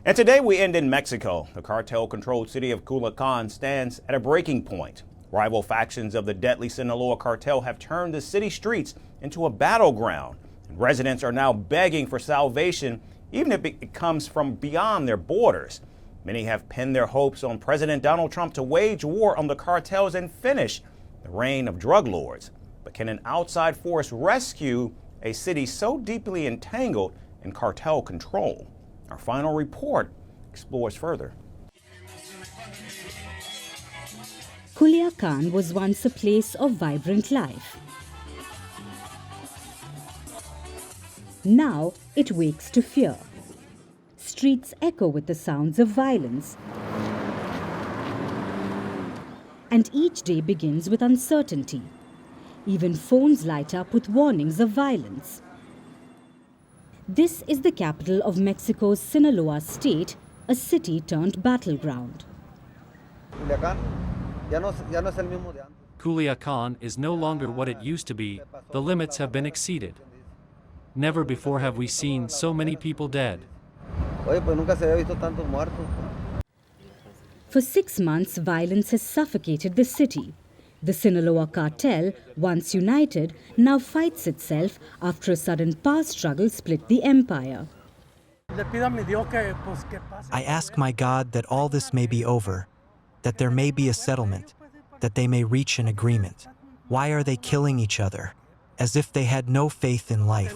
And today we end in Mexico. The cartel-controlled city of Culiacan stands at a breaking point. Rival factions of the deadly Sinaloa cartel have turned the city streets into a battleground. And residents are now begging for salvation, even if it comes from beyond their borders. Many have pinned their hopes on President Donald Trump to wage war on the cartels and finish the reign of drug lords. But can an outside force rescue a city so deeply entangled in cartel control? Our final report explores further. Culiacan was once a place of vibrant life. Now it wakes to fear. Streets echo with the sounds of violence. And each day begins with uncertainty. Even phones light up with warnings of violence. This is the capital of Mexico's Sinaloa state, a city turned battleground. Culiacan is no longer what it used to be. The limits have been exceeded. Never before have we seen so many people dead. For 6 months, violence has suffocated the city. The Sinaloa cartel, once united, now fights itself after a sudden power struggle split the empire. I ask my God that all this may be over, that there may be a settlement, that they may reach an agreement. Why are they killing each other, as if they had no faith in life?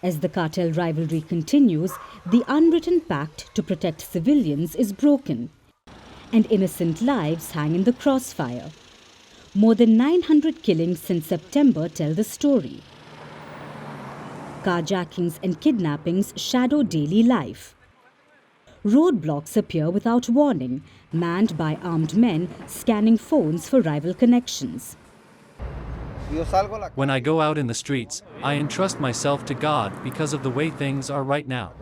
As the cartel rivalry continues, the unwritten pact to protect civilians is broken, and innocent lives hang in the crossfire. More than 900 killings since September tell the story. Carjackings and kidnappings shadow daily life. Roadblocks appear without warning, manned by armed men scanning phones for rival connections. When I go out in the streets, I entrust myself to God because of the way things are right now.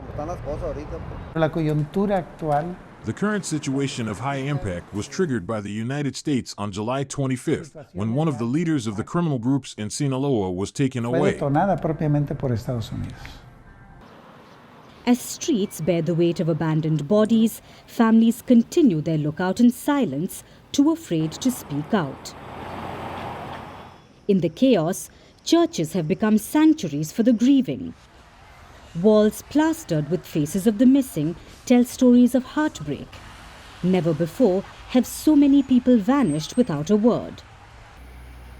The current situation of high impact was triggered by the United States on July 25th, when one of the leaders of the criminal groups in Sinaloa was taken away. As streets bear the weight of abandoned bodies, families continue their lookout in silence, too afraid to speak out. In the chaos, churches have become sanctuaries for the grieving. Walls plastered with faces of the missing tell stories of heartbreak. Never before have so many people vanished without a word.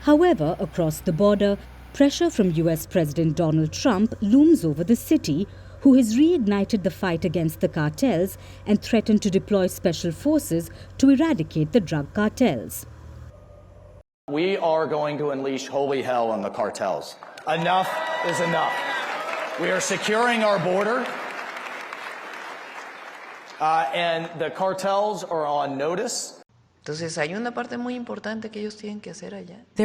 However, across the border, pressure from US President Donald Trump looms over the city, who has reignited the fight against the cartels and threatened to deploy special forces to eradicate the drug cartels. We are going to unleash holy hell on the cartels. Enough is enough. We are securing our border, and the cartels are on notice. There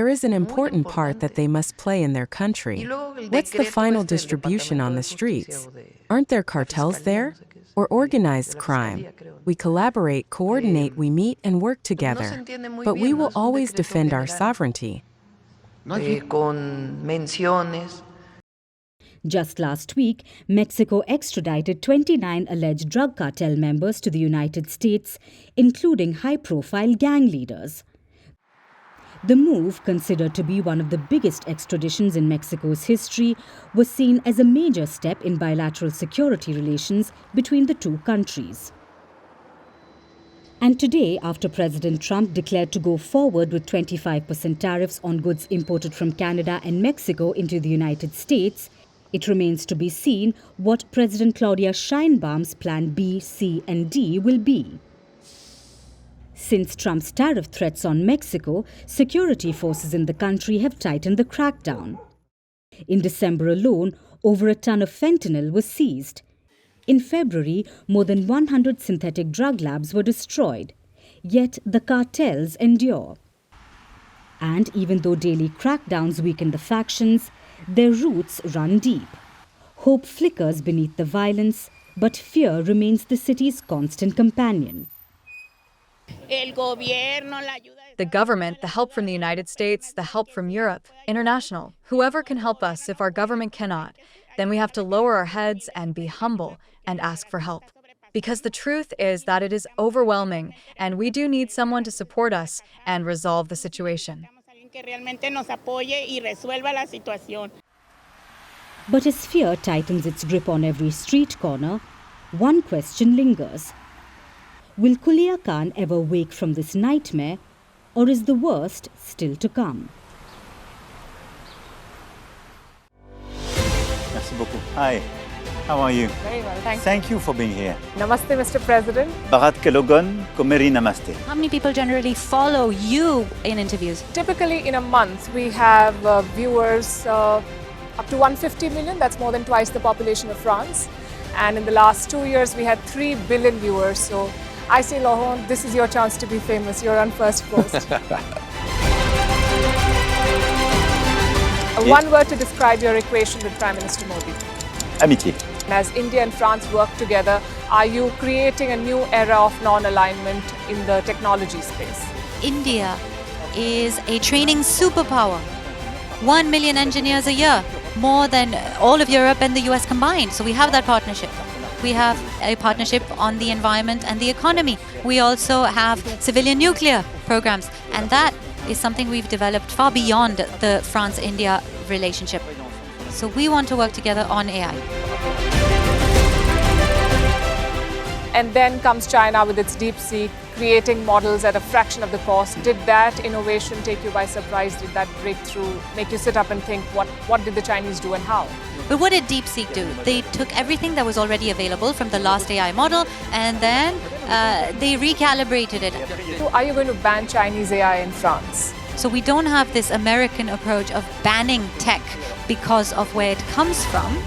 is an important part that they must play in their country. What's the final distribution on the streets? Aren't there cartels there? Or organized crime? We collaborate, coordinate, we meet and work together. But we will always defend our sovereignty. Just last week, Mexico extradited 29 alleged drug cartel members to the United States, including high-profile gang leaders. The move, considered to be one of the biggest extraditions in Mexico's history, was seen as a major step in bilateral security relations between the two countries. And today, after President Trump declared to go forward with 25% tariffs on goods imported from Canada and Mexico into the United States, it remains to be seen what President Claudia Sheinbaum's Plan B, C, and D will be. Since Trump's tariff threats on Mexico, security forces in the country have tightened the crackdown. In December alone, over a ton of fentanyl was seized. In February, more than 100 synthetic drug labs were destroyed. Yet the cartels endure. And even though daily crackdowns weaken the factions, their roots run deep. Hope flickers beneath the violence, but fear remains the city's constant companion. The government, the help from the United States, the help from Europe, international, whoever can help us if our government cannot. then we have to lower our heads and be humble and ask for help. Because the truth is that it is overwhelming, and we do need someone to support us and resolve the situation. But as fear tightens its grip on every street corner, one question lingers. Will Kulia Khan ever wake from this nightmare, or is the worst still to come? Merci beaucoup. Hi, how are you? Very well, thank you. Thank you for being here. Namaste, Mr. President. Bharat Kelogan, Komeri Namaste. How many people generally follow you in interviews? Typically in a month, we have viewers up to 150 million. That's more than twice the population of France. And in the last 2 years, we had 3 billion viewers. So I say, Laurent, this is your chance to be famous. You're on first post. One word to describe your equation with Prime Minister Modi. Amitié. As India and France work together, are you creating a new era of non-alignment in the technology space? India is a training superpower. 1 million engineers a year, more than all of Europe and the US combined. So we have that partnership. We have a partnership on the environment and the economy. We also have civilian nuclear programs, and that is something we've developed far beyond the France-India relationship. So we want to work together on AI. And then comes China with its DeepSeek, creating models at a fraction of the cost. Did that innovation take you by surprise? Did that breakthrough make you sit up and think, what did the Chinese do and how? But what did DeepSeek do? They took everything that was already available from the last AI model, and then they recalibrated it. So are you going to ban Chinese AI in France? So we don't have this American approach of banning tech because of where it comes from.